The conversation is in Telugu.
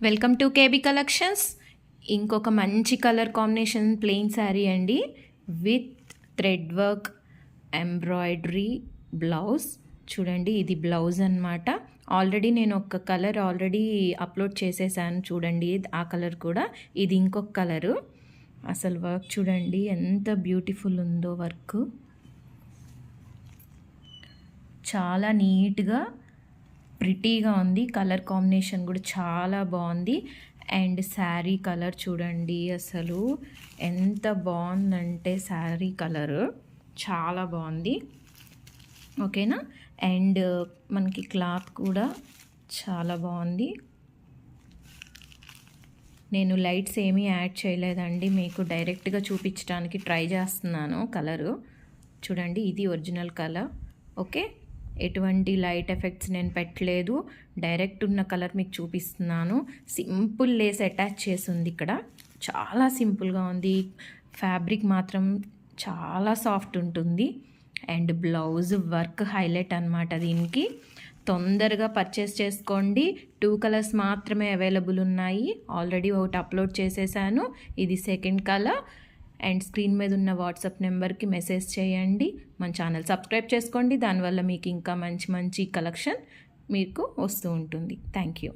Welcome to KB collections. ఇంకొక మంచి కలర్ కాంబినేషన్ ప్లెయిన్ శారీ అండి, with thread work embroidery blouse. చూడండి, ఇది బ్లౌజ్ అన్నమాట. ఆల్రెడీ నేను ఒక కలర్ అప్లోడ్ చేసేసాను, చూడండి ఆ కలర్ కూడా. ఇది ఇంకొక కలరు. అసలు వర్క్ చూడండి ఎంత బ్యూటిఫుల్ ఉందో. వర్క్ చాలా నీట్గా ప్రిటీగా ఉంది. కలర్ కాంబినేషన్ కూడా చాలా బాగుంది. అండ్ శారీ కలర్ చూడండి, అసలు ఎంత బాగుందంటే శారీ కలర్ చాలా బాగుంది. ఓకేనా. అండ్ మనకి క్లాత్ కూడా చాలా బాగుంది. నేను లైట్స్ ఏమీ యాడ్ చేయలేదండి, మీకు డైరెక్ట్గా చూపించడానికి ట్రై చేస్తున్నాను. కలరు చూడండి, ఇది ఒరిజినల్ కలర్. ఓకే, ఎటువంటి లైట్ ఎఫెక్ట్స్ నేను పెట్టలేదు, డైరెక్ట్ ఉన్న కలర్ మీకు చూపిస్తున్నాను. సింపుల్ లేస్ అటాచ్ చేసి ఉంది ఇక్కడ, చాలా సింపుల్గా ఉంది. ఫ్యాబ్రిక్ మాత్రం చాలా సాఫ్ట్ ఉంటుంది. అండ్ బ్లౌజ్ వర్క్ హైలైట్ అనమాట దీనికి. తొందరగా పర్చేస్ చేసుకోండి. 2 కలర్స్ మాత్రమే అవైలబుల్ ఉన్నాయి. ఆల్రెడీ ఒకటి అప్లోడ్ చేసేసాను, ఇది సెకండ్ కలర్. అండ్ స్క్రీన్ మీద ఉన్న వాట్సాప్ నెంబర్కి మెసేజ్ చేయండి. మన ఛానల్ సబ్స్క్రైబ్ చేసుకోండి, దానివల్ల మీకు ఇంకా మంచి మంచి కలెక్షన్ మీకు వస్తూ ఉంటుంది. Thank you.